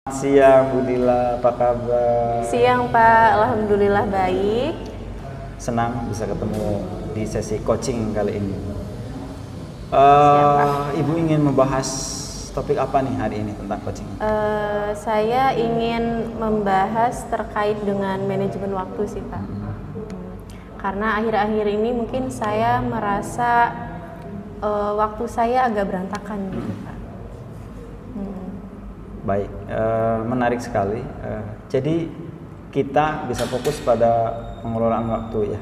Siang Bu Dila, apa kabar? Siang Pak, Alhamdulillah baik. Senang bisa ketemu di sesi coaching kali ini. Siap Pak. Ibu ingin membahas topik apa nih hari ini tentang coaching? Saya ingin membahas terkait dengan manajemen waktu sih Pak. Karena akhir-akhir ini mungkin saya merasa waktu saya agak berantakan gitu Pak. Baik, menarik sekali. Jadi kita bisa fokus pada pengelolaan waktu ya.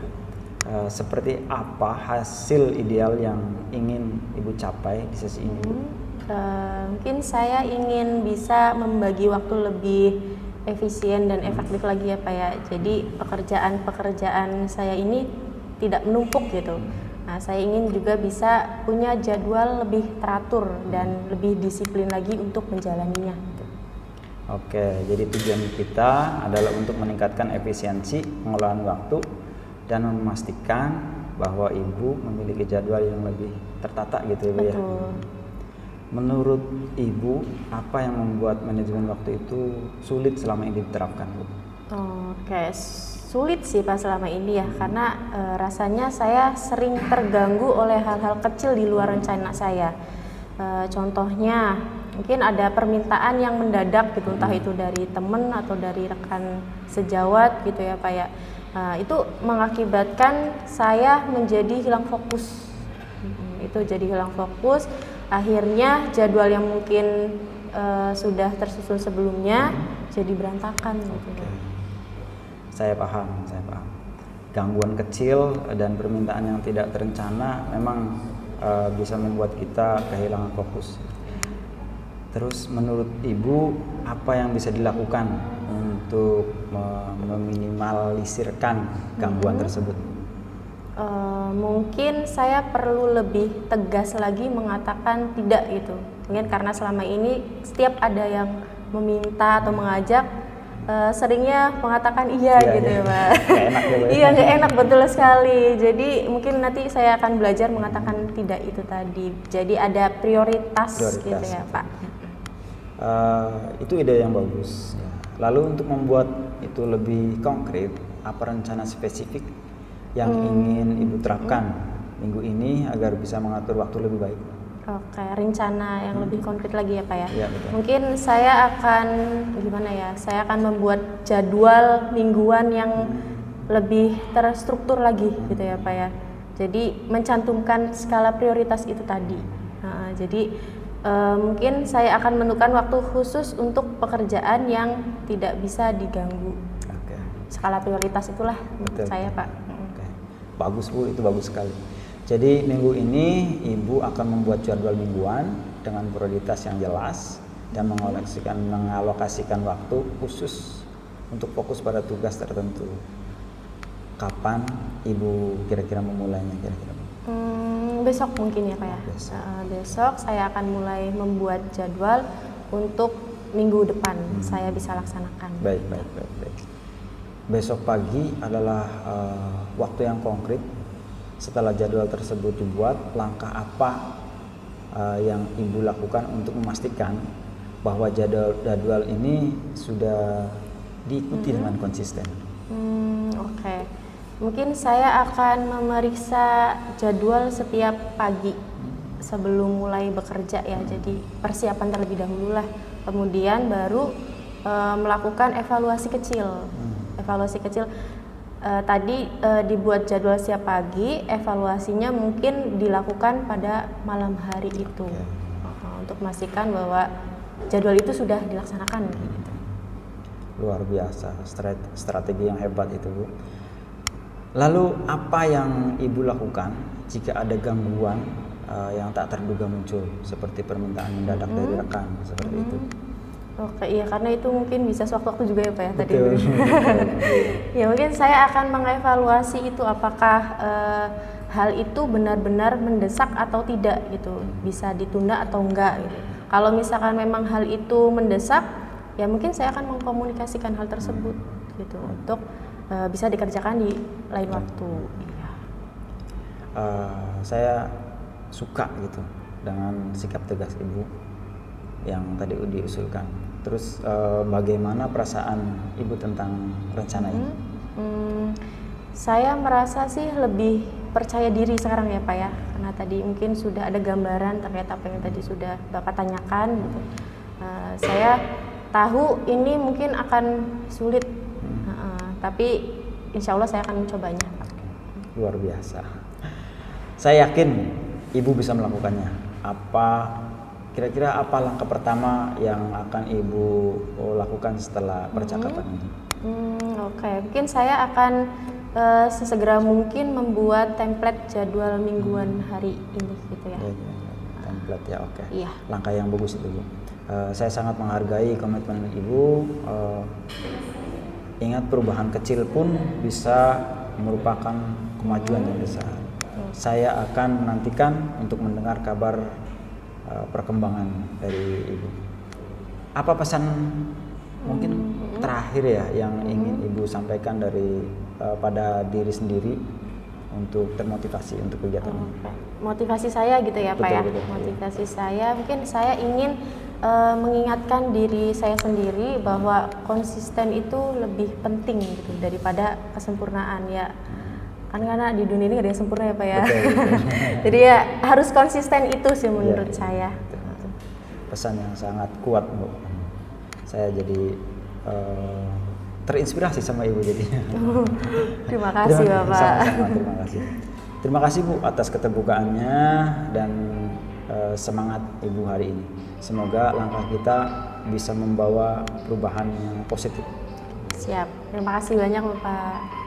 Seperti apa hasil ideal yang ingin Ibu capai di sesi ini? Mungkin saya ingin bisa membagi waktu lebih efisien dan efektif lagi ya Pak ya. Jadi pekerjaan-pekerjaan saya ini tidak menumpuk gitu. Nah, saya ingin juga bisa punya jadwal lebih teratur dan lebih disiplin lagi untuk menjalaninya. Oke, jadi tujuan kita adalah untuk meningkatkan efisiensi pengelolaan waktu dan memastikan bahwa Ibu memiliki jadwal yang lebih tertata gitu ya Bu ya. Menurut Ibu, apa yang membuat manajemen waktu itu sulit selama ini diterapkan Bu? Oke, sulit sih Pak selama ini ya, karena rasanya saya sering terganggu oleh hal-hal kecil di luar rencana saya. Contohnya, mungkin ada permintaan yang mendadak gitu, entah itu dari teman atau dari rekan sejawat gitu ya Pak ya. Itu mengakibatkan saya menjadi hilang fokus. Itu jadi hilang fokus. Akhirnya jadwal yang mungkin sudah tersusun sebelumnya jadi berantakan gitu. Saya paham. Gangguan kecil dan permintaan yang tidak terencana memang bisa membuat kita kehilangan fokus. Terus menurut Ibu apa yang bisa dilakukan untuk meminimalisirkan gangguan tersebut? Mungkin saya perlu lebih tegas lagi mengatakan tidak gitu. Mungkin karena selama ini setiap ada yang meminta atau mengajak, seringnya mengatakan iya gitu ya Pak. Gak enak ya, Iya nggak enak, betul sekali. Jadi mungkin nanti saya akan belajar mengatakan tidak itu tadi. Jadi ada prioritas gitu ya Pak. Itu ide yang bagus. Lalu untuk membuat itu lebih konkret, apa rencana spesifik yang ingin Ibu terapkan minggu ini agar bisa mengatur waktu lebih baik? Oke, rencana yang lebih konkret lagi ya Pak ya. Iya, betul. Mungkin saya akan Saya akan membuat jadwal mingguan yang lebih terstruktur lagi gitu ya Pak ya. Jadi mencantumkan skala prioritas itu tadi. Jadi mungkin saya akan menentukan waktu khusus untuk pekerjaan yang tidak bisa diganggu. Oke. Skala prioritas itulah menurut saya Pak. Oke. Bagus Bu, itu bagus sekali. Jadi minggu ini Ibu akan membuat jadwal mingguan dengan prioritas yang jelas dan mengalokasikan waktu khusus untuk fokus pada tugas tertentu. Kapan Ibu kira-kira memulainya kira-kira? Besok mungkin ya Pak ya. Besok saya akan mulai membuat jadwal untuk minggu depan saya bisa laksanakan. Baik. Besok pagi adalah waktu yang konkret. Setelah jadwal tersebut dibuat, langkah apa yang Ibu lakukan untuk memastikan bahwa jadwal ini sudah diikuti dengan konsisten? Oke. Mungkin saya akan memeriksa jadwal setiap pagi sebelum mulai bekerja ya. Jadi persiapan terlebih dahulu lah. Kemudian baru melakukan evaluasi kecil. Tadi dibuat jadwal setiap pagi, evaluasinya mungkin dilakukan pada malam hari itu. Untuk memastikan bahwa jadwal itu sudah dilaksanakan. Gitu. Luar biasa, strategi yang hebat itu Bu. Lalu apa yang Ibu lakukan jika ada gangguan yang tak terduga muncul, seperti permintaan mendadak dari rekan, seperti itu? Oke, iya karena itu mungkin bisa sewaktu-waktu juga ya Pak ya tadi. Betul. Ya mungkin saya akan mengevaluasi itu apakah hal itu benar-benar mendesak atau tidak gitu, bisa ditunda atau enggak gitu. Kalau misalkan memang hal itu mendesak, ya mungkin saya akan mengkomunikasikan hal tersebut gitu untuk bisa dikerjakan di lain waktu. Iya. Saya suka gitu dengan sikap tegas Ibu yang tadi diusulkan. Terus bagaimana perasaan Ibu tentang rencana ini? Saya merasa sih lebih percaya diri sekarang ya Pak ya, karena tadi mungkin sudah ada gambaran terkait apa yang tadi sudah Bapak tanyakan gitu. Saya tahu ini mungkin akan sulit, tapi insya Allah saya akan mencobanya Pak. Luar biasa. Saya yakin Ibu bisa melakukannya. Kira-kira apa langkah pertama yang akan Ibu lakukan setelah percakapan ini? Oke, mungkin saya akan sesegera mungkin membuat template jadwal mingguan hari ini gitu ya. Template ya, oke. Iya. Langkah yang bagus itu, Bu. Saya sangat menghargai komitmen Ibu. Ingat, perubahan kecil pun bisa merupakan kemajuan yang besar. Saya akan menantikan untuk mendengar kabar perkembangan dari Ibu. Apa pesan mungkin terakhir ya yang ingin Ibu sampaikan pada diri sendiri untuk termotivasi untuk kegiatan ini? Motivasi saya gitu ya Pak ya. Motivasi saya mungkin saya ingin mengingatkan diri saya sendiri bahwa konsisten itu lebih penting gitu daripada kesempurnaan ya. Kan karena di dunia ini gak ada yang sempurna ya Pak ya. Jadi ya harus konsisten itu sih menurut saya. Betul. Pesan yang sangat kuat, Bu. Saya jadi terinspirasi sama Ibu jadinya. Terima kasih Bapak. Sama-sama, terima kasih. Terima kasih Bu atas keterbukaannya dan semangat Ibu hari ini. Semoga langkah kita bisa membawa perubahan yang positif. Siap. Terima kasih banyak Bapak.